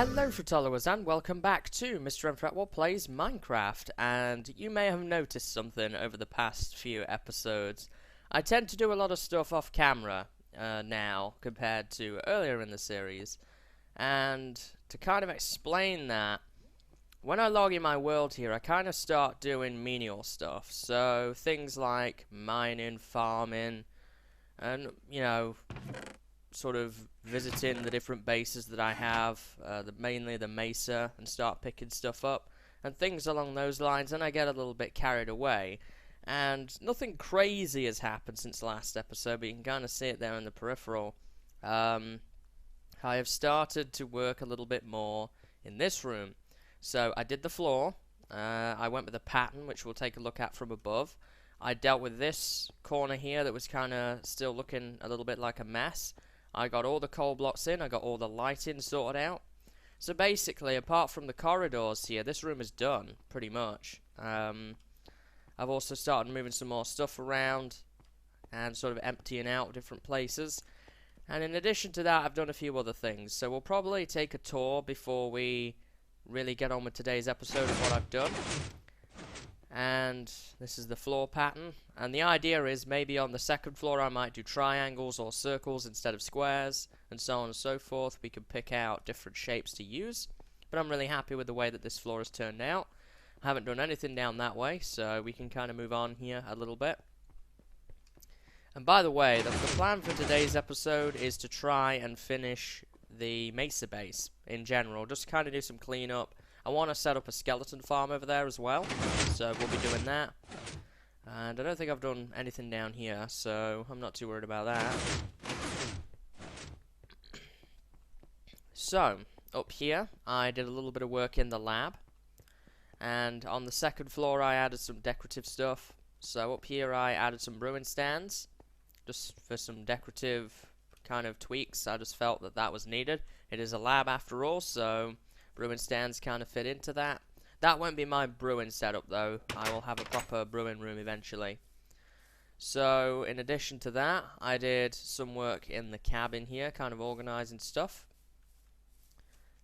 Hello followers and welcome back to MrMFretwell Plays Minecraft, and you may have noticed something over the past few episodes. I tend to do a lot of stuff off camera now compared to earlier in the series, and to kind of explain that, when I log in my world here I kind of start doing menial stuff, so things like mining, farming, and sort of visiting the different bases that I have, mainly the Mesa, and start picking stuff up and things along those lines, and I get a little bit carried away. And nothing crazy has happened since the last episode, but you can kind of see it there in the peripheral. I have started to work a little bit more in this room. So I did the floor, I went with a pattern which we'll take a look at from above. I dealt with this corner here that was kind of still looking a little bit like a mess. I got all the coal blocks in, I got all the lighting sorted out. So basically, apart from the corridors here, this room is done, pretty much. I've also started moving some more stuff around and sort of emptying out different places. And in addition to that, I've done a few other things. So we'll probably take a tour before we really get on with today's episode of what I've done. And this is the floor pattern, and the idea is maybe on the second floor I might do triangles or circles instead of squares, and so on and so forth. We can pick out different shapes to use, but I'm really happy with the way that this floor has turned out. I haven't done anything down that way, so we can kind of move on here a little bit. And by the way, the plan for today's episode is to try and finish the Mesa base in general, just kind of do some cleanup. I want to set up a skeleton farm over there as well, so we'll be doing that. And I don't think I've done anything down here, so I'm not too worried about that. So, up here, I did a little bit of work in the lab. And on the second floor, I added some decorative stuff. So up here, I added some brewing stands, just for some decorative kind of tweaks. I just felt that that was needed. It is a lab after all, so brewing stands kind of fit into that. That won't be my brewing setup though. I will have a proper brewing room eventually. So in addition to that, I did some work in the cabin here, kind of organising stuff.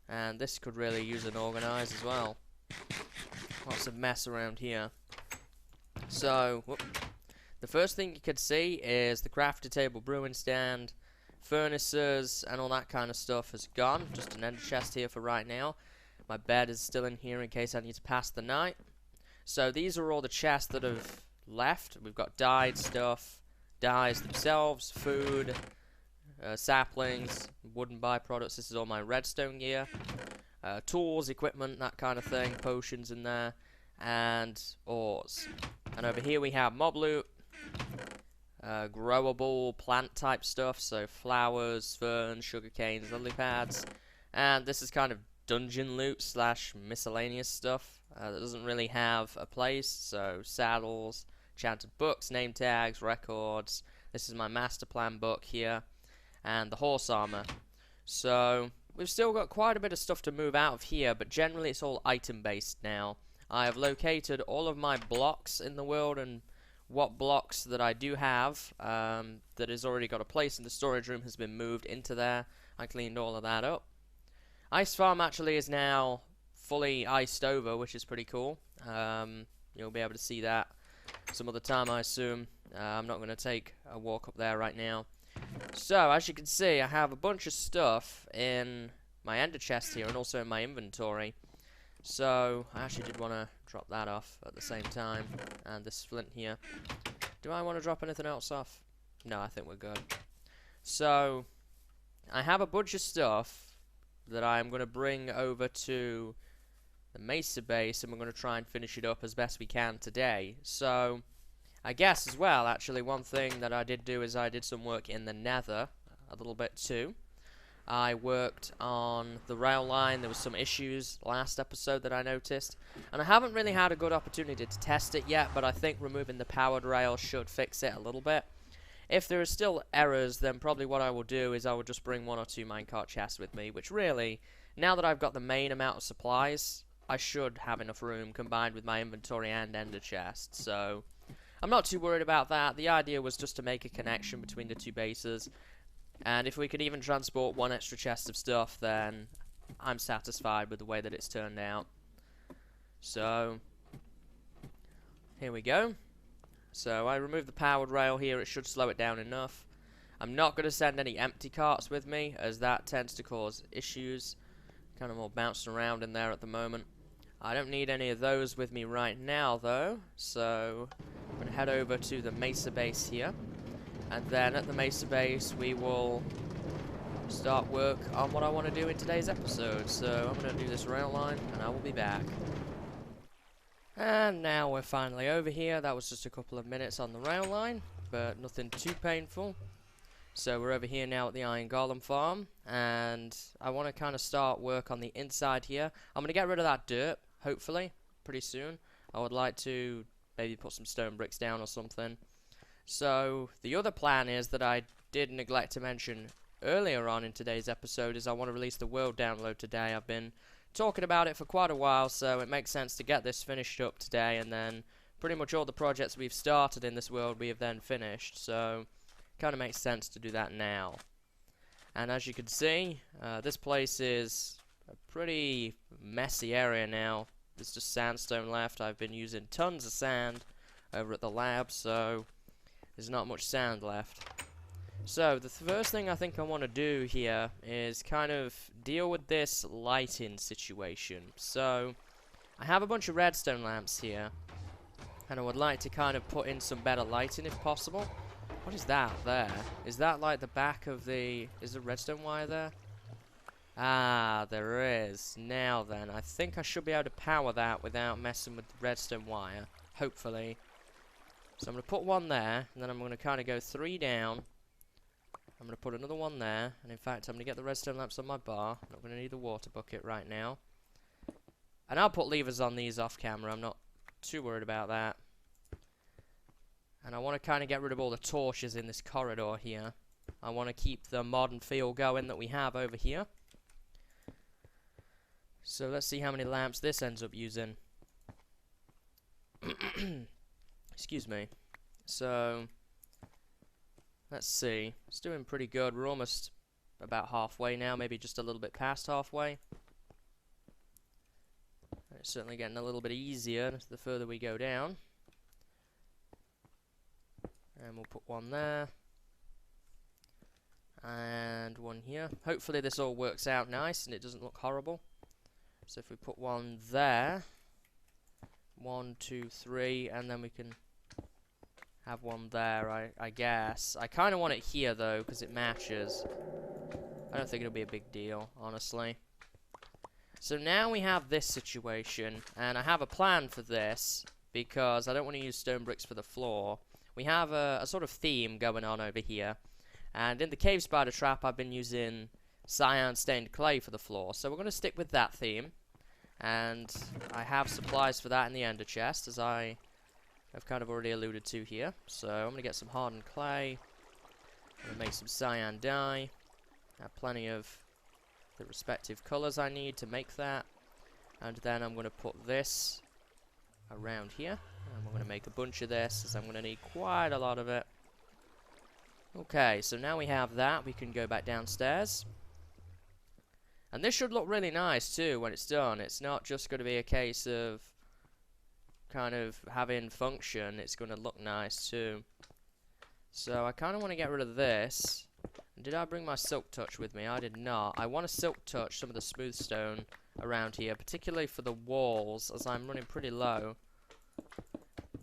And this could really use an organise as well. Lots of mess around here. So, the first thing you could see is the crafting table, brewing stand, furnaces and all that kind of stuff has gone. Just an ender chest here for right now. My bed is still in here in case I need to pass the night. So these are all the chests that have left. We've got dyed stuff, dyes themselves, food, saplings, wooden byproducts. This is all my redstone gear, tools, equipment, that kind of thing, potions in there, and ores. And over here we have mob loot, growable plant type stuff, so flowers, ferns, sugar canes, lily pads, and this is kind of dungeon loot slash miscellaneous stuff that doesn't really have a place, so saddles, enchanted books, name tags, records. This is my master plan book here, and the horse armor. So we've still got quite a bit of stuff to move out of here, but generally it's all item based now. I have located all of my blocks in the world, and what blocks that I do have that has already got a place in the storage room has been moved into there. I cleaned all of that up. Ice Farm actually is now fully iced over, which is pretty cool. You'll be able to see that some other time, I assume. I'm not going to take a walk up there right now. So, as you can see, I have a bunch of stuff in my ender chest here and also in my inventory. So, I actually did want to drop that off at the same time. And this flint here. Do I want to drop anything else off? No, I think we're good. So, I have a bunch of stuff that I'm going to bring over to the Mesa base, and we're going to try and finish it up as best we can today. So, I guess as well, actually, one thing that I did do is I did some work in the nether, a little bit too. I worked on the rail line. There was some issues last episode that I noticed, and I haven't really had a good opportunity to test it yet, but I think removing the powered rail should fix it a little bit. If there are still errors, then probably what I will do is I will just bring 1 or 2 minecart chests with me, which really, now that I've got the main amount of supplies, I should have enough room combined with my inventory and ender chest, so I'm not too worried about that. The idea was just to make a connection between the two bases, and if we could even transport 1 extra chest of stuff, then I'm satisfied with the way that it's turned out. So, here we go. So, I removed the powered rail here. It should slow it down enough. I'm not going to send any empty carts with me, as that tends to cause issues. Kind of all bouncing around in there at the moment. I don't need any of those with me right now, though. So, I'm going to head over to the Mesa base here. And then at the Mesa base, we will start work on what I want to do in today's episode. So, I'm going to do this rail line, and I will be back. And now we're finally over here. That was just a couple of minutes on the rail line, but nothing too painful. So we're over here now at the Iron Golem farm, and I want to kind of start work on the inside here. I'm going to get rid of that dirt, hopefully, pretty soon. I would like to maybe put some stone bricks down or something. So the other plan is that I did neglect to mention earlier on in today's episode is I want to release the world download today. I've been talking about it for quite a while, so it makes sense to get this finished up today, and then pretty much all the projects we've started in this world we have then finished. So kind of makes sense to do that now. And as you can see, this place is a pretty messy area now. There's just sandstone left. I've been using tons of sand over at the lab, so there's not much sand left. So the first thing I think I want to do here is kind of deal with this lighting situation. So I have a bunch of redstone lamps here, and I would like to kind of put in some better lighting if possible. What is that there? Is that like the back of the... Is there redstone wire there? Ah, there is. Now then, I think I should be able to power that without messing with the redstone wire. Hopefully. So I'm going to put one there, and then I'm going to kind of go 3 down. I'm going to put another one there, and in fact I'm going to get the redstone lamps on my bar. I'm not going to need the water bucket right now. And I'll put levers on these off camera. I'm not too worried about that. And I want to kind of get rid of all the torches in this corridor here. I want to keep the modern feel going that we have over here. So let's see how many lamps this ends up using. Excuse me. So, let's see. It's doing pretty good. We're almost about halfway now, maybe just a little bit past halfway. It's certainly getting a little bit easier the further we go down. And we'll put one there. And one here. Hopefully this all works out nice and it doesn't look horrible. So if we put one there. 1, 2, 3, and then we can have one there, I guess. I kind of want it here though, because it matches. I don't think it'll be a big deal, honestly. So now we have this situation, and I have a plan for this, because I don't want to use stone bricks for the floor. We have a sort of theme going on over here, and in the cave spider trap I've been using cyan stained clay for the floor, so we're going to stick with that theme. And I have supplies for that in the ender chest, as I have kind of already alluded to here. So I'm going to get some hardened clay, I'm going to make some cyan dye. I have plenty of the respective colours I need to make that. And then I'm going to put this around here. And we're going to make a bunch of this, as I'm going to need quite a lot of it. Okay, so now we have that, we can go back downstairs. And this should look really nice too when it's done. It's not just going to be a case of kind of having function, it's going to look nice too. So I kind of want to get rid of this. Did I bring my silk touch with me? I did not. I want to silk touch some of the smooth stone around here, particularly for the walls, as I'm running pretty low.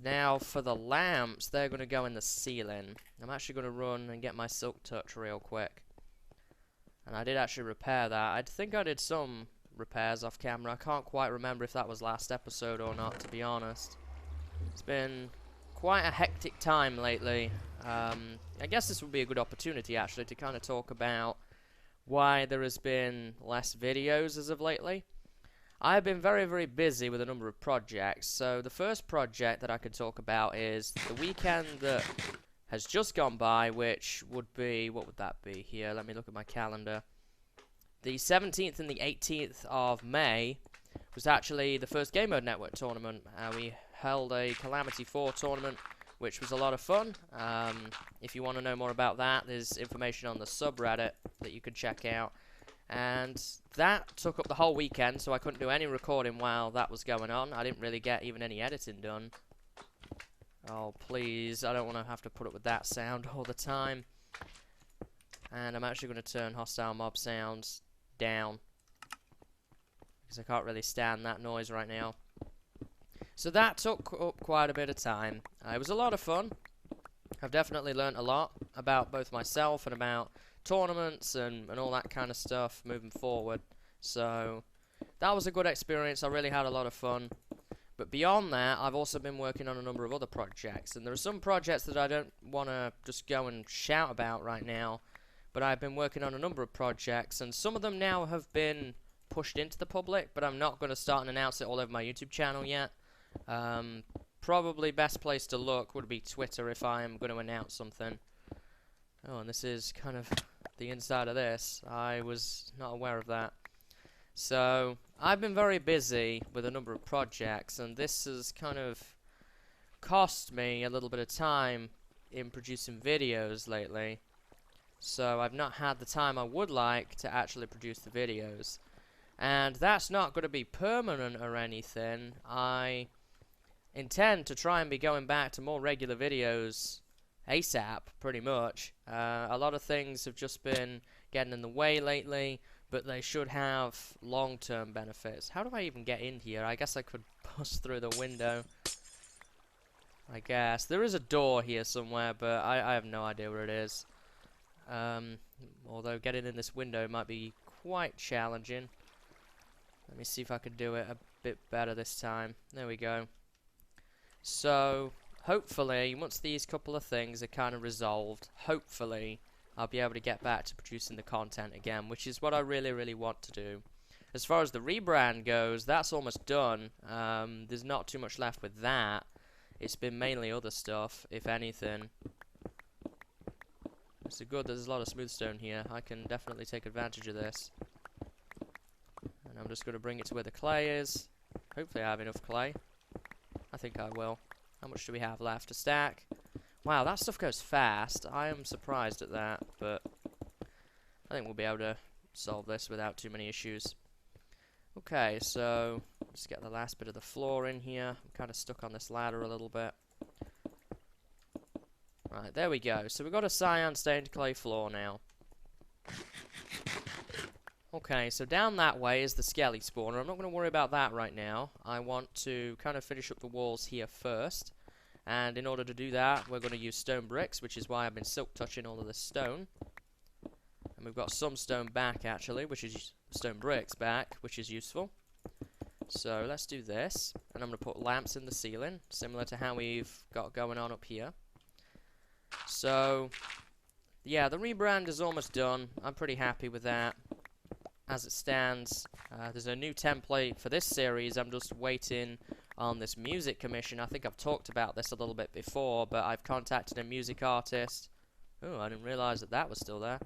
Now for the lamps, they're going to go in the ceiling. I'm actually going to run and get my silk touch real quick. And I did actually repair that. I think I did some repairs off camera. I can't quite remember if that was last episode or not, to be honest. It's been quite a hectic time lately. I guess this would be a good opportunity, actually, to kind of talk about why there has been less videos as of lately. I've been very, very busy with a number of projects. So the first project that I could talk about is the weekend that has just gone by, which would be, what would that be here? Let me look at my calendar. The 17th and the 18th of May was actually the first Game Mode Network tournament. We held a Calamity 4 tournament, which was a lot of fun. If you want to know more about that, there's information on the subreddit that you can check out. And that took up the whole weekend, so I couldn't do any recording while that was going on. I didn't really get even any editing done. Oh, please, I don't want to have to put up with that sound all the time. And I'm actually going to turn hostile mob sounds down, because I can't really stand that noise right now. So that took up quite a bit of time. It was a lot of fun. I've definitely learnt a lot about both myself and about tournaments and all that kind of stuff moving forward. So that was a good experience. I really had a lot of fun. But beyond that, I've also been working on a number of other projects. And there are some projects that I don't want to just go and shout about right now. But I've been working on a number of projects, and some of them now have been pushed into the public, but I'm not going to start and announce it all over my YouTube channel yet. Probably best place to look would be Twitter if I'm going to announce something. Oh, and this is kind of the inside of this. I was not aware of that. So, I've been very busy with a number of projects, and this has kind of cost me a little bit of time in producing videos lately. So, I've not had the time I would like to actually produce the videos. And that's not going to be permanent or anything. I intend to try and be going back to more regular videos ASAP, pretty much. A lot of things have just been getting in the way lately, but they should have long-term benefits. How do I even get in here? I guess I could bust through the window. I guess. There is a door here somewhere, but I have no idea where it is. Although getting in this window might be quite challenging. Let me see if I can do it a bit better this time. There we go. So, hopefully, once these couple of things are kind of resolved, hopefully, I'll be able to get back to producing the content again, which is what I really, really want to do. As far as the rebrand goes, that's almost done. There's not too much left with that. It's been mainly other stuff, if anything. It's good there's a lot of smooth stone here. I can definitely take advantage of this. And I'm just going to bring it to where the clay is. Hopefully I have enough clay. I think I will. How much do we have left to stack? Wow, that stuff goes fast. I am surprised at that, but I think we'll be able to solve this without too many issues. Okay, so let's get the last bit of the floor in here. I'm kind of stuck on this ladder a little bit. Right, there we go. So we've got a cyan stained clay floor now. Okay, so down that way is the skelly spawner. I'm not going to worry about that right now. I want to kind of finish up the walls here first. And in order to do that, we're going to use stone bricks, which is why I've been silk touching all of this stone. And we've got some stone back, actually, which is stone bricks back, which is useful. So let's do this. And I'm going to put lamps in the ceiling, similar to how we've got going on up here. So, yeah, the rebrand is almost done. I'm pretty happy with that. As it stands, there's a new template for this series. I'm just waiting on this music commission. I think I've talked about this a little bit before, but I've contacted a music artist. Oh, I didn't realize that that was still there.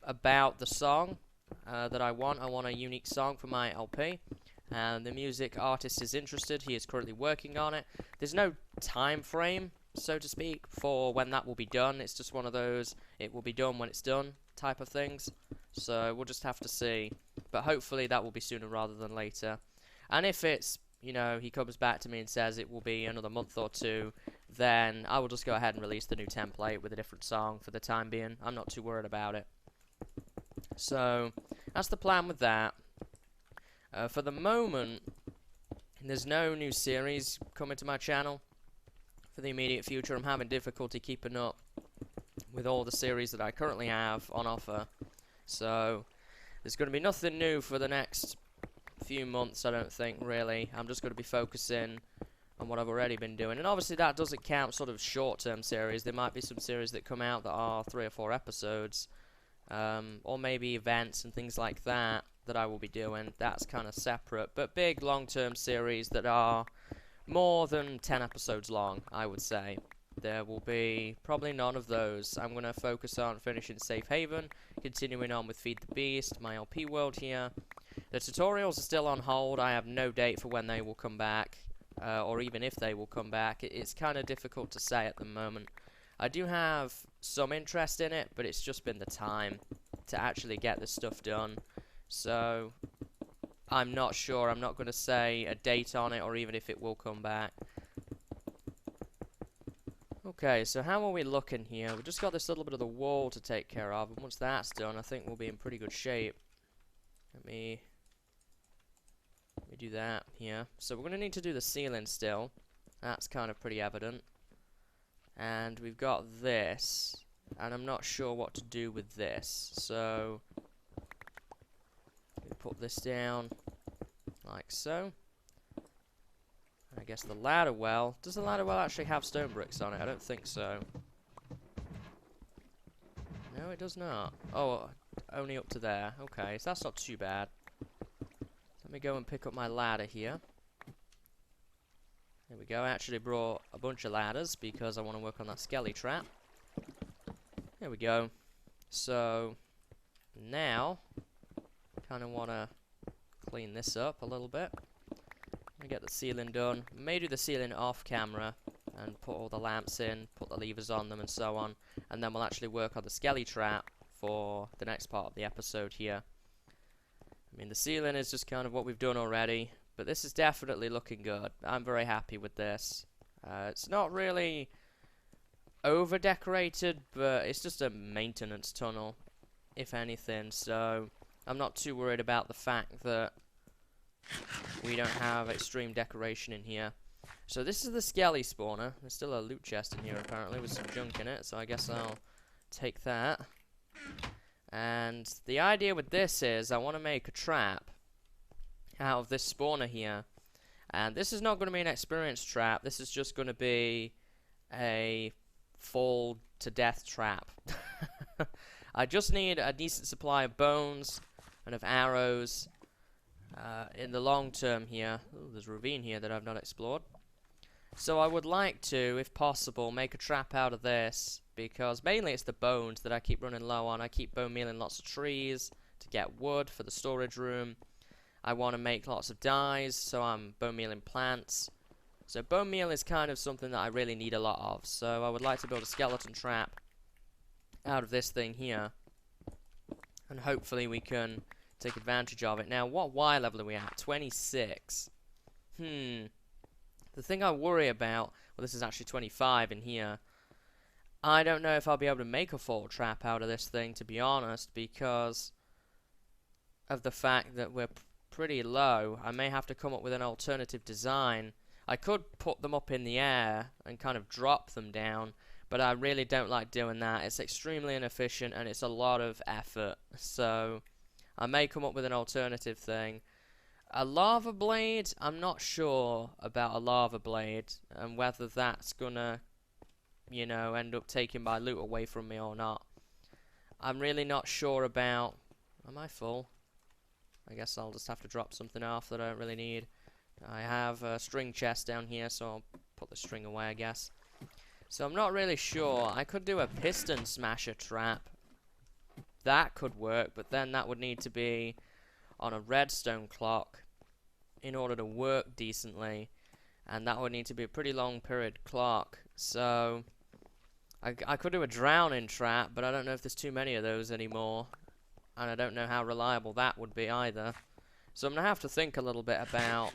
About the song that I want. I want a unique song for my LP. And the music artist is interested. He is currently working on it. There's no time frame, so to speak, for when that will be done. It's just one of those, it will be done when it's done type of things. So we'll just have to see. But hopefully that will be sooner rather than later. And if it's, you know, he comes back to me and says it will be another month or two, then I will just go ahead and release the new template with a different song for the time being. I'm not too worried about it. So that's the plan with that. For the moment, there's no new series coming to my channel for the immediate future. I'm having difficulty keeping up with all the series that I currently have on offer. So there's going to be nothing new for the next few months, I don't think, really. I'm just going to be focusing on what I've already been doing. And obviously that doesn't count sort of short-term series. There might be some series that come out that are 3 or 4 episodes. Or maybe events and things like that that I will be doing. That's kind of separate. But big long-term series that are more than 10 episodes long, I would say. There will be probably none of those. I'm going to focus on finishing Safe Haven, continuing on with Feed the Beast, my LP world here. The tutorials are still on hold. I have no date for when they will come back, or even if they will come back. It's kind of difficult to say at the moment. I do have some interest in it, but it's just been the time. to actually get this stuff done. So I'm not sure. I'm not going to say a date on it or even if it will come back. Okay, so how are we looking here? We've just got this little bit of the wall to take care of, and once that's done, I think we'll be in pretty good shape. Let me do that here. So we're going to need to do the ceiling still. That's kind of pretty evident. And we've got this, and I'm not sure what to do with this. So we put this down like so. I guess the ladder well. Does the ladder well actually have stone bricks on it? I don't think so. No, it does not. Oh, only up to there. Okay, so that's not too bad. Let me go and pick up my ladder here. There we go. I actually brought a bunch of ladders because I want to work on that skelly trap. There we go. So now, kind of want to clean this up a little bit. Get the ceiling done. May do the ceiling off camera and put all the lamps in, put the levers on them and so on, and then we'll actually work on the skelly trap for the next part of the episode here. I mean, the ceiling is just kind of what we've done already, but this is definitely looking good. I'm very happy with this. It's not really over decorated, but it's just a maintenance tunnel, if anything, so I'm not too worried about the fact that we don't have extreme decoration in here. So this is the skelly spawner. There's still a loot chest in here apparently with some junk in it, so I guess I'll take that. And the idea with this is I want to make a trap out of this spawner here. And this is not going to be an experience trap. This is just going to be a fall to death trap. I just need a decent supply of bones and of arrows. In the long term here. Ooh, there's a ravine here that I've not explored. So I would like to, if possible, make a trap out of this, because mainly it's the bones that I keep running low on. I keep bone mealing lots of trees to get wood for the storage room. I want to make lots of dyes, so I'm bone mealing plants. So bone meal is kind of something that I really need a lot of. So I would like to build a skeleton trap out of this thing here, and hopefully we can take advantage of it. Now, what Y level are we at? 26. The thing I worry about, well, this is actually 25 in here. I don't know if I'll be able to make a fall trap out of this thing, to be honest, because of the fact that we're pretty low. I may have to come up with an alternative design. I could put them up in the air and kind of drop them down, but I really don't like doing that. It's extremely inefficient and it's a lot of effort. So I may come up with an alternative thing. A lava blade, I'm not sure about a lava blade and whether that's gonna, you know, end up taking my loot away from me or not. I'm really not sure about... Am I full? I guess I'll just have to drop something off that I don't really need. I have a string chest down here, so I'll put the string away, I guess. So I'm not really sure. I could do a piston smasher trap. That could work, but then that would need to be on a redstone clock in order to work decently, and that would need to be a pretty long period clock. So I could do a drowning trap, but I don't know if there's too many of those anymore, and I don't know how reliable that would be either. So I'm gonna have to think a little bit about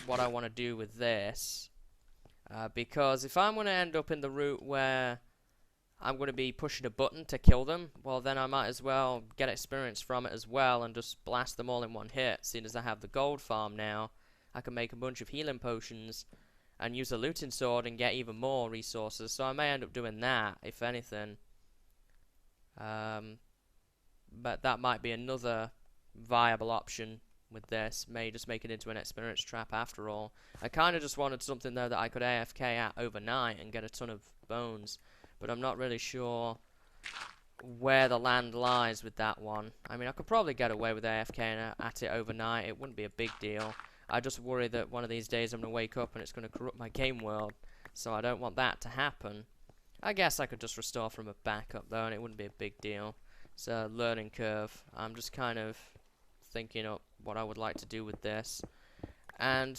what I want to do with this, because if I'm gonna end up in the route where I'm going to be pushing a button to kill them, well then I might as well get experience from it as well and just blast them all in one hit. Seeing as I have the gold farm now, I can make a bunch of healing potions and use a looting sword and get even more resources. So I may end up doing that, if anything. But that might be another viable option with this. May just make it into an experience trap after all. I kind of just wanted something though that I could AFK at overnight and get a ton of bones. But I'm not really sure where the land lies with that one. I mean, I could probably get away with AFK at it overnight. It wouldn't be a big deal. I just worry that one of these days I'm going to wake up and it's going to corrupt my game world. So I don't want that to happen. I guess I could just restore from a backup though, and it wouldn't be a big deal. It's a learning curve. I'm just kind of thinking up what I would like to do with this. And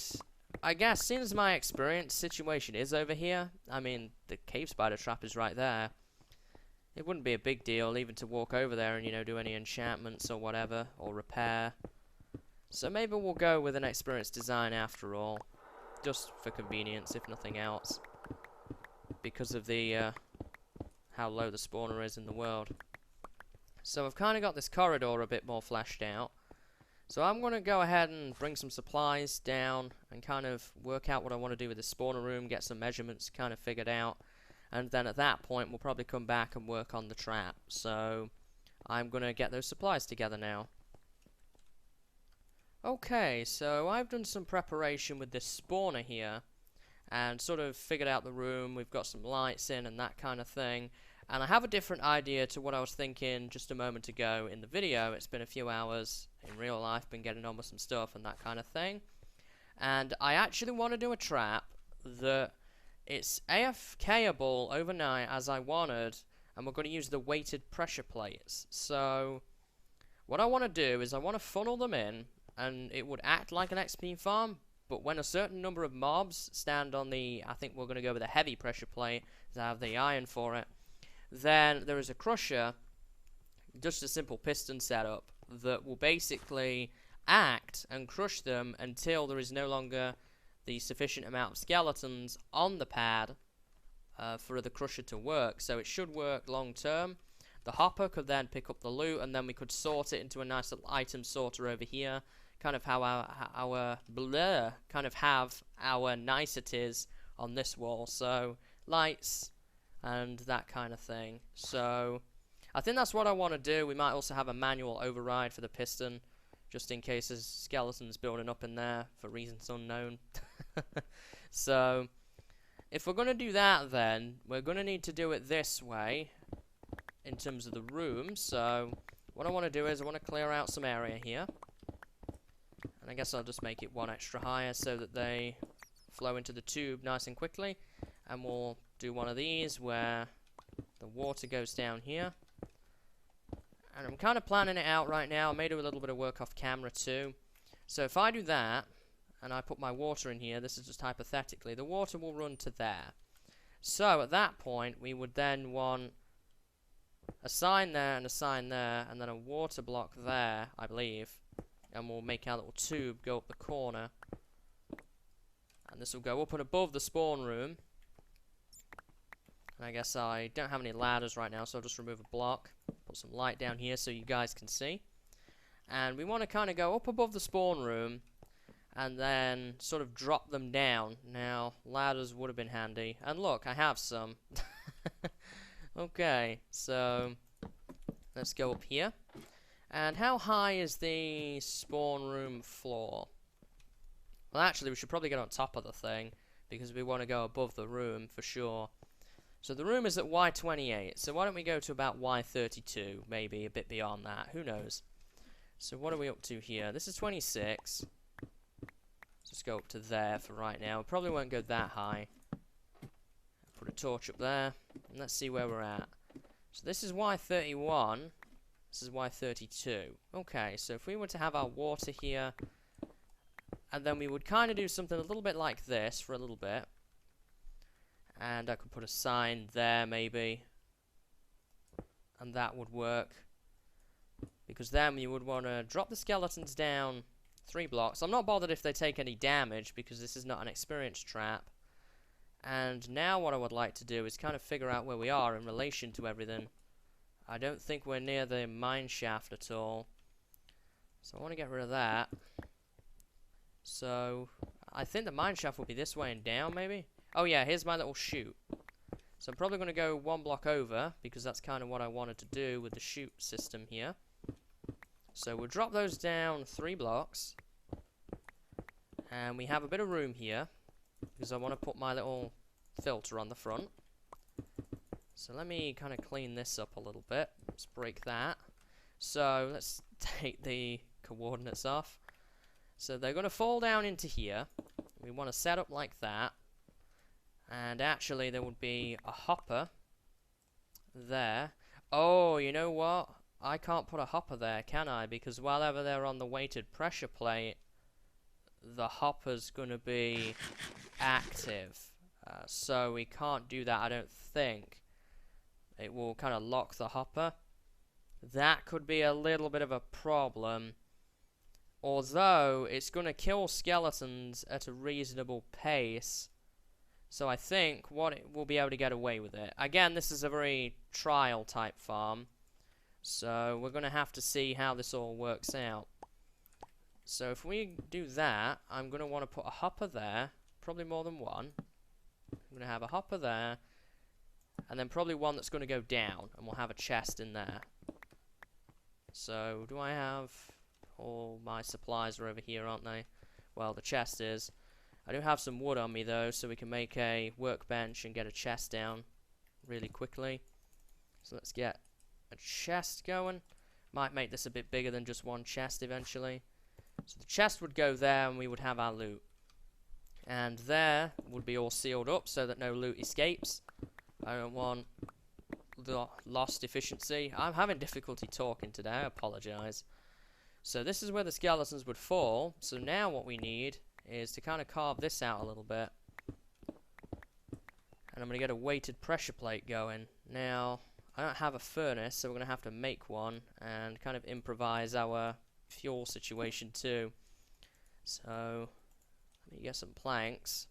I guess, seeing as my experience situation is over here, I mean, the cave spider trap is right there. it wouldn't be a big deal even to walk over there and, you know, do any enchantments or whatever, or repair. So maybe we'll go with an experienced design after all, just for convenience, if nothing else, because of the how low the spawner is in the world. So I've kind of got this corridor a bit more fleshed out. So I'm going to go ahead and bring some supplies down and kind of work out what I want to do with the spawner room, get some measurements kind of figured out, and then at that point we'll probably come back and work on the trap. So I'm going to get those supplies together now. Okay, so I've done some preparation with this spawner here and sort of figured out the room. We've got some lights in and that kind of thing. And I have a different idea to what I was thinking just a moment ago in the video. It's been a few hours in real life, been getting on with some stuff and that kind of thing. And I actually want to do a trap that it's AFKable overnight as I wanted, and we're going to use the weighted pressure plates. So what I want to do is I want to funnel them in, and it would act like an XP farm, but when a certain number of mobs stand on the, I think we're going to go with a heavy pressure plate, as I have the iron for it, then there is a crusher, just a simple piston setup, that will basically act and crush them until there is no longer the sufficient amount of skeletons on the pad for the crusher to work. So it should work long term. The hopper could then pick up the loot, and then we could sort it into a nice little item sorter over here, kind of how our blur kind of have our niceties on this wall. So lights and that kind of thing. So I think that's what I want to do. We might also have a manual override for the piston, just in case there's skeletons building up in there for reasons unknown. So if we're going to do that, then we're going to need to do it this way in terms of the room. So what I want to do is I want to clear out some area here, and I guess I'll just make it one extra higher so that they flow into the tube nice and quickly. And we'll do one of these where the water goes down here. And I'm kind of planning it out right now. I may do a little bit of work off camera too. So if I do that, and I put my water in here, this is just hypothetically, the water will run to there. So at that point, we would then want a sign there and a sign there, and then a water block there, I believe. And we'll make our little tube go up the corner. And this will go up and above the spawn room. And I guess I don't have any ladders right now, so I'll just remove a block. Put some light down here so you guys can see. And we want to kind of go up above the spawn room and then sort of drop them down. Now, ladders would have been handy. And look, I have some. Okay, so let's go up here. And how high is the spawn room floor? Well, actually, we should probably get on top of the thing, because we want to go above the room for sure. So the room is at Y28, so why don't we go to about Y32, maybe a bit beyond that, who knows. So what are we up to here? This is 26. Let's just go up to there for right now. We probably won't go that high. Put a torch up there, and let's see where we're at. So this is Y31, this is Y32. Okay, so if we were to have our water here, and then we would kind of do something a little bit like this for a little bit. And I could put a sign there, maybe. And that would work. Because then you would want to drop the skeletons down 3 blocks. I'm not bothered if they take any damage, because this is not an experience trap. And now what I would like to do is kind of figure out where we are in relation to everything. I don't think we're near the mine shaft at all. So I want to get rid of that. So I think the mine shaft will be this way and down, maybe? Oh yeah, here's my little chute. So I'm probably going to go 1 block over, because that's kind of what I wanted to do with the chute system here. So we'll drop those down 3 blocks. And we have a bit of room here, because I want to put my little filter on the front. So let me kind of clean this up a little bit. Let's break that. So let's take the coordinates off. So they're going to fall down into here. We want to set up like that. And actually there would be a hopper there. Oh, you know what? I can't put a hopper there, can I? Because while they're on the weighted pressure plate, the hopper's going to be active. So we can't do that, I don't think. it will kind of lock the hopper. That could be a little bit of a problem. Although, it's going to kill skeletons at a reasonable pace. So I think we'll be able to get away with it. Again, this is a very trial type farm. So we're going to have to see how this all works out. So if we do that, I'm going to want to put a hopper there. Probably more than one. I'm going to have a hopper there. And then probably one that's going to go down. And we'll have a chest in there. So do I have... all my supplies are over here, aren't they? Well, the chest is. I do have some wood on me, though, so we can make a workbench and get a chest down really quickly. So let's get a chest going. Might make this a bit bigger than just one chest eventually. So the chest would go there, and we would have our loot. And there would be all sealed up so that no loot escapes. I don't want the lost efficiency. I'm having difficulty talking today, I apologise. So this is where the skeletons would fall. So now what we need is to kind of carve this out a little bit. And I'm going to get a weighted pressure plate going. Now, I don't have a furnace, so we're going to have to make one and kind of improvise our fuel situation too. So, let me get some planks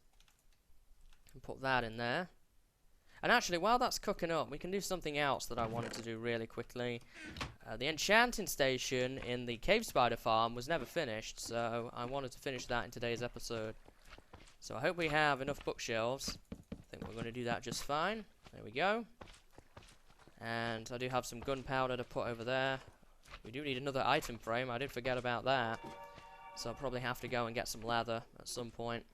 and put that in there. And actually, while that's cooking up, we can do something else that I wanted to do really quickly. The enchanting station in the cave spider farm was never finished, so I wanted to finish that in today's episode. So I hope we have enough bookshelves. I think we're going to do that just fine. There we go. And I do have some gunpowder to put over there. We do need another item frame. I did forget about that. So I'll probably have to go and get some leather at some point.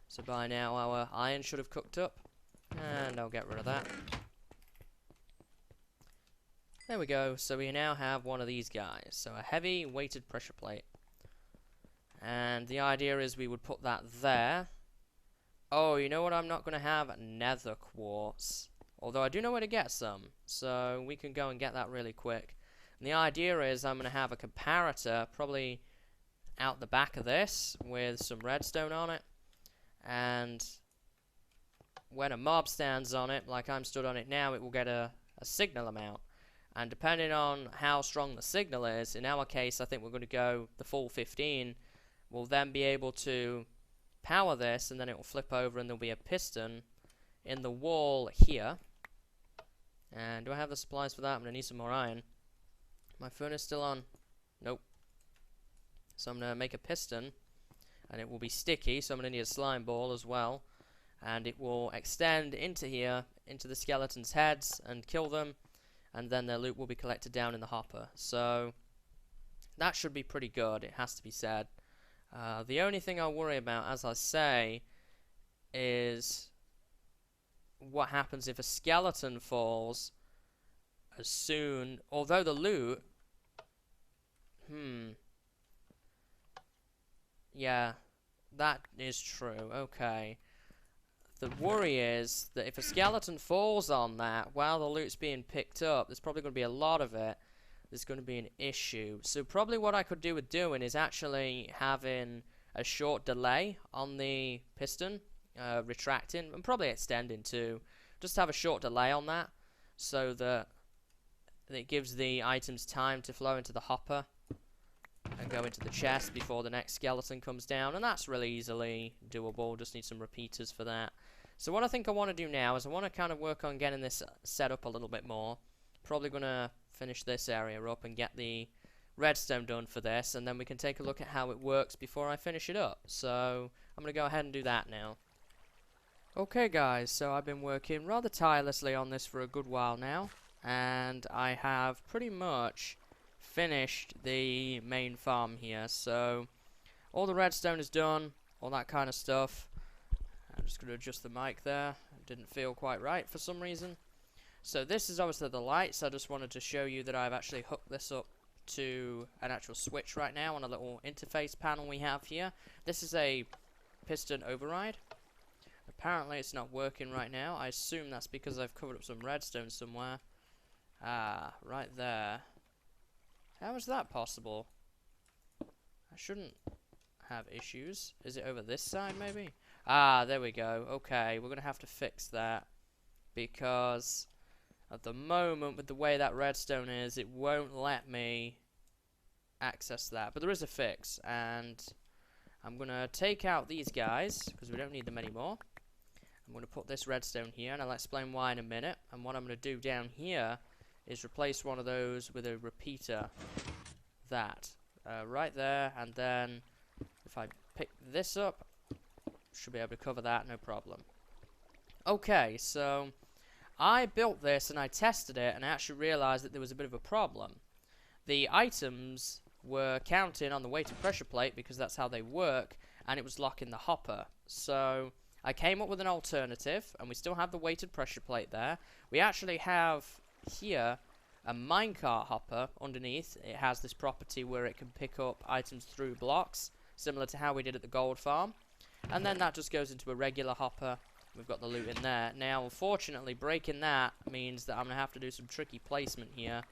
So by now our iron should have cooked up. And I'll get rid of that. There we go. So we now have one of these guys. So a heavy weighted pressure plate. And the idea is we would put that there. Oh, you know what I'm not going to have? Nether quartz. Although I do know where to get some. So we can go and get that really quick. And the idea is I'm going to have a comparator probably out the back of this with some redstone on it. And when a mob stands on it, like I'm stood on it now, it will get a signal amount. And depending on how strong the signal is, in our case, I think we're going to go the full 15. We'll then be able to power this, and then it will flip over, and there'll be a piston in the wall here. And do I have the supplies for that? I'm going to need some more iron. My furnace still on? Nope. So I'm going to make a piston, and it will be sticky, so I'm going to need a slime ball as well. And it will extend into here, into the skeletons' heads, and kill them. And then their loot will be collected down in the hopper. So that should be pretty good, it has to be said. The only thing I'll worry about, as I say, is what happens if a skeleton falls as soon... Although the loot... Yeah, that is true. Okay. The worry is that if a skeleton falls on that while the loot's being picked up, there's probably going to be a lot of it. There's going to be an issue. So probably what I could do with doing is actually having a short delay on the piston, retracting, and probably extending too. Just have a short delay on that so that it gives the items time to flow into the hopper and go into the chest before the next skeleton comes down. And that's really easily doable. Just need some repeaters for that. So what I think I want to do now is I want to kind of work on getting this set up a little bit more. Probably going to finish this area up and get the redstone done for this, and then we can take a look at how it works before I finish it up. So I'm going to go ahead and do that now. Okay guys, so I've been working rather tirelessly on this for a good while now, and I have pretty much finished the main farm here. So all the redstone is done, all that kind of stuff. I'm just going to adjust the mic there. It didn't feel quite right for some reason. So this is obviously the lights. I just wanted to show you that I've actually hooked this up to an actual switch right now on a little interface panel we have here. This is a piston override. Apparently it's not working right now. I assume that's because I've covered up some redstone somewhere. Ah, right there. How is that possible? I shouldn't have issues. Is it over this side maybe? Ah, there we go. Okay, we're going to have to fix that because At the moment, with the way that redstone is, it won't let me access that. But there is a fix, and I'm going to take out these guys, because we don't need them anymore. I'm going to put this redstone here, and I'll explain why in a minute. And what I'm going to do down here is replace one of those with a repeater. That. Right there, and then if I pick this up, should be able to cover that, no problem. Okay, so I built this and I tested it, and I actually realized that there was a bit of a problem. The items were counting on the weighted pressure plate because that's how they work, and it was locking the hopper. So I came up with an alternative, and we still have the weighted pressure plate there. We actually have here a minecart hopper underneath. It has this property where it can pick up items through blocks, similar to how we did at the gold farm. And then that just goes into a regular hopper. We've got the loot in there. Now, unfortunately, breaking that means that I'm going to have to do some tricky placement here.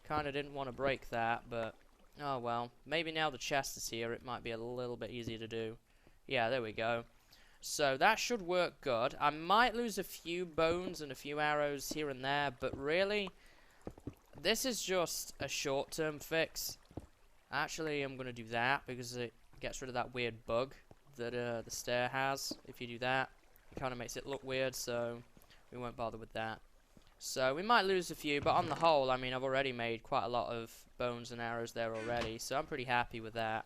Kind of didn't want to break that, but oh well. Maybe now the chest is here, it might be a little bit easier to do. Yeah, there we go. So that should work good. I might lose a few bones and a few arrows here and there, but really, this is just a short-term fix. Actually, I'm going to do that because it gets rid of that weird bug that the stair has. If you do that, it kind of makes it look weird, so we won't bother with that. So we might lose a few, but on the whole, I mean, I've already made quite a lot of bones and arrows there already, so I'm pretty happy with that.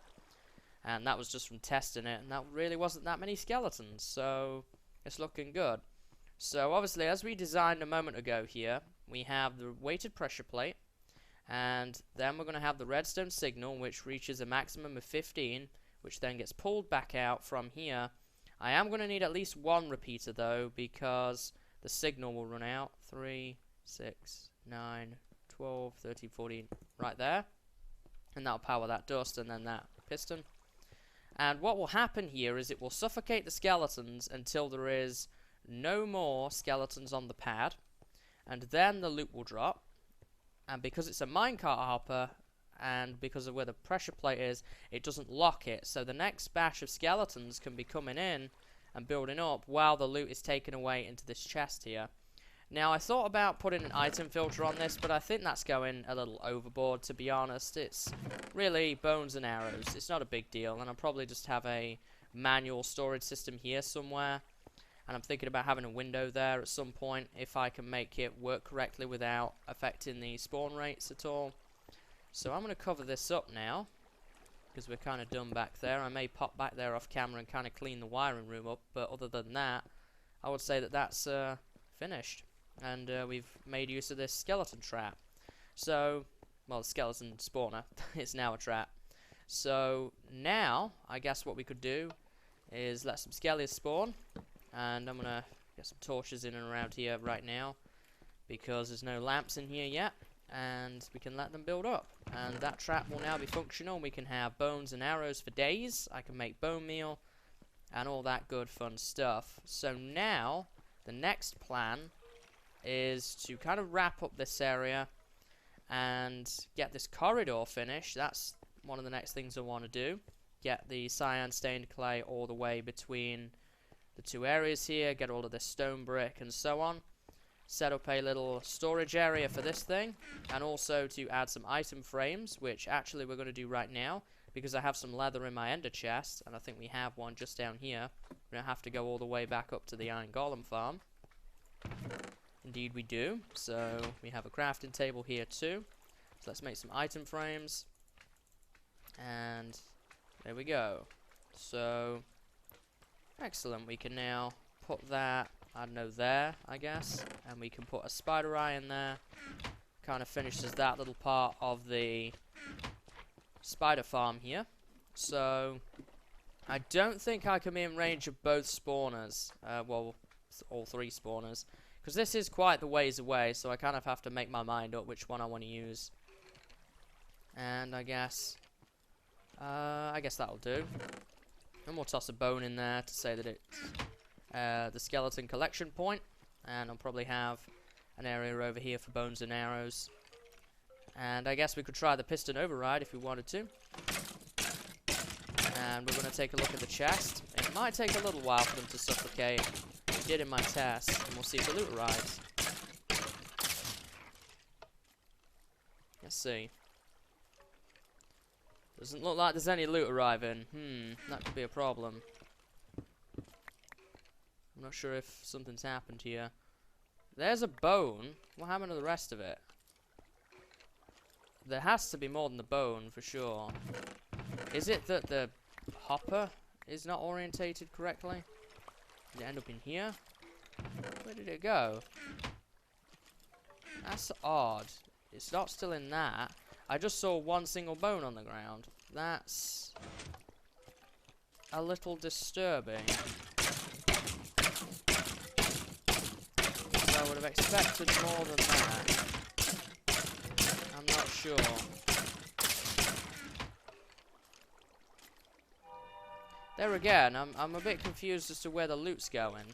And that was just from testing it, and that really wasn't that many skeletons, so it's looking good. So obviously, as we designed a moment ago here, we have the weighted pressure plate, and then we're going to have the redstone signal, which reaches a maximum of 15, which then gets pulled back out from here. I am going to need at least one repeater, though, because the signal will run out. 3, 6, 9, 12, 13, 14, right there. And that'll power that dust and then that piston. And what will happen here is it will suffocate the skeletons until there is no more skeletons on the pad. And then the loot will drop. And because it's a minecart hopper, and because of where the pressure plate is, it doesn't lock it. So the next batch of skeletons can be coming in and building up while the loot is taken away into this chest here. Now, I thought about putting an item filter on this, but I think that's going a little overboard, to be honest. It's really bones and arrows. It's not a big deal, and I'll probably just have a manual storage system here somewhere. And I'm thinking about having a window there at some point if I can make it work correctly without affecting the spawn rates at all. So I'm going to cover this up now, because we're kind of done back there. I may pop back there off camera and kind of clean the wiring room up, but other than that, I would say that that's finished. And we've made use of this skeleton trap. So, well, the skeleton spawner. It's now a trap. So, now, I guess what we could do is let some skellies spawn. And I'm going to get some torches in and around here right now, because there's no lamps in here yet. And we can let them build up. And that trap will now be functional. We can have bones and arrows for days. I can make bone meal and all that good fun stuff. So now, the next plan is to kind of wrap up this area and get this corridor finished. That's one of the next things I want to do. Get the cyan stained clay all the way between the two areas here, get all of this stone brick and so on. Set up a little storage area for this thing, and also to add some item frames, which actually we're going to do right now, because I have some leather in my ender chest, and I think we have one just down here. We don't have to go all the way back up to the iron golem farm. Indeed we do. So we have a crafting table here too. So let's make some item frames. And there we go. So excellent. We can now put that, I don't know, there, I guess. And we can put a spider eye in there. Kind of finishes that little part of the spider farm here. So I don't think I can be in range of both spawners. Well, all three spawners. Because this is quite the ways away, so I kind of have to make my mind up which one I want to use. And I guess that'll do. And we'll toss a bone in there to say that it's the skeleton collection point. And I'll probably have an area over here for bones and arrows. And I guess we could try the piston override if we wanted to. And we're going to take a look at the chest. It might take a little while for them to suffocate. I did in my test, and we'll see if the loot arrives. Let's see. Doesn't look like there's any loot arriving. That could be a problem. I'm not sure if something's happened here. There's a bone. What happened to the rest of it? There has to be more than the bone, for sure. Is it that the hopper is not orientated correctly? Did it end up in here? Where did it go? That's odd. It's not still in that. I just saw one single bone on the ground. That's a little disturbing. So I would have expected more than that. I'm not sure. There again, I'm a bit confused as to where the loot's going.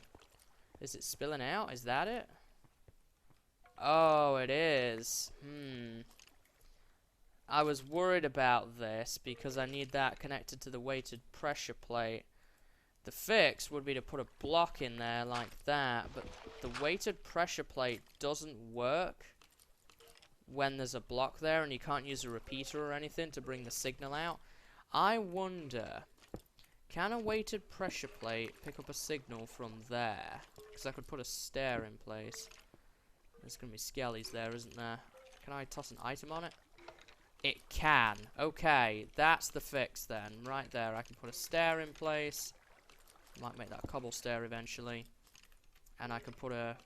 Is it spilling out? Is that it? Oh, it is. I was worried about this because I need that connected to the weighted pressure plate. The fix would be to put a block in there like that, but the weighted pressure plate doesn't work when there's a block there and you can't use a repeater or anything to bring the signal out. I wonder, can a weighted pressure plate pick up a signal from there? Because I could put a stair in place. There's going to be skellies there, isn't there? Can I toss an item on it? It can. Okay, that's the fix then. Right there, I can put a stair in place. Might make that cobble stair eventually. And I can put a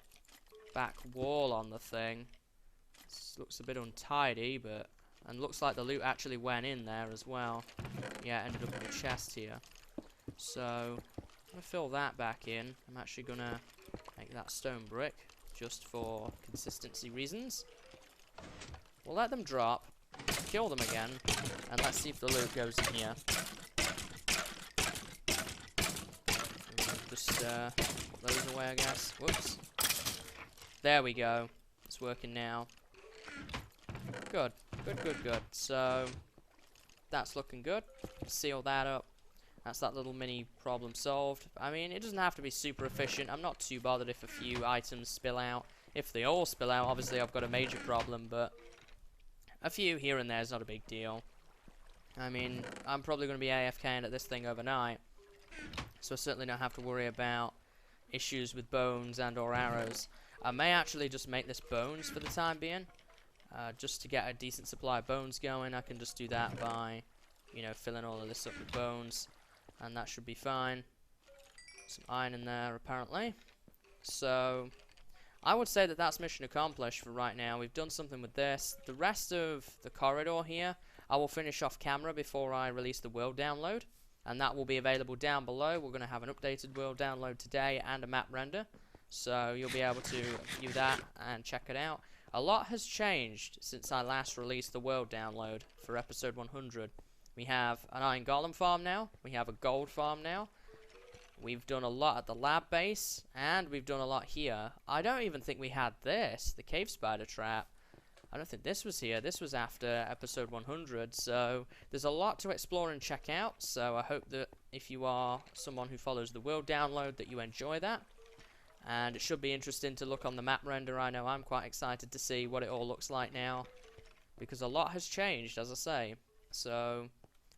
back wall on the thing. This looks a bit untidy, but... And looks like the loot actually went in there as well. Yeah, it ended up in the chest here. So, I'm going to fill that back in. I'm actually going to make that stone brick, just for consistency reasons. We'll let them drop, kill them again, and let's see if the loot goes in here. Just put those away, I guess. Whoops. There we go. It's working now. Good. Good. So, that's looking good. Seal that up. That's that little mini problem solved. I mean, it doesn't have to be super efficient. I'm not too bothered if a few items spill out. If they all spill out, obviously I've got a major problem, but a few here and there is not a big deal. I mean, I'm probably going to be AFKing at this thing overnight, so I certainly don't have to worry about issues with bones and or arrows. I may actually just make this bones for the time being, just to get a decent supply of bones going. I can just do that by, you know, filling all of this up with bones, and that should be fine. Some iron in there, apparently. So, I would say that that's mission accomplished for right now. We've done something with this. The rest of the corridor here, I will finish off camera before I release the world download, and that will be available down below. We're going to have an updated world download today and a map render, so you'll be able to view that and check it out. A lot has changed since I last released the world download for episode 100. We have an iron golem farm now. We have a gold farm now. We've done a lot at the lab base, and we've done a lot here. I don't even think we had this, the cave spider trap. I don't think this was here. This was after episode 100, so there's a lot to explore and check out. So I hope that if you are someone who follows the world download, that you enjoy that. And it should be interesting to look on the map render. I know I'm quite excited to see what it all looks like now, because a lot has changed, as I say. So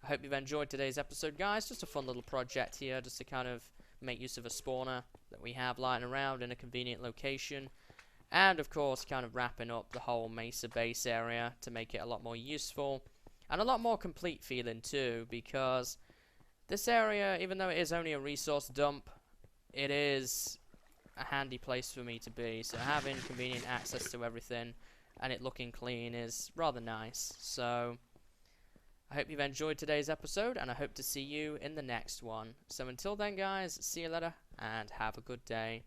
I hope you've enjoyed today's episode, guys. Just a fun little project here, just to kind of make use of a spawner that we have lying around in a convenient location. And, of course, kind of wrapping up the whole Mesa base area to make it a lot more useful. And a lot more complete feeling, too, because this area, even though it is only a resource dump, it is a handy place for me to be. So having convenient access to everything and it looking clean is rather nice. So I hope you've enjoyed today's episode, and I hope to see you in the next one. So until then, guys, see you later, and have a good day.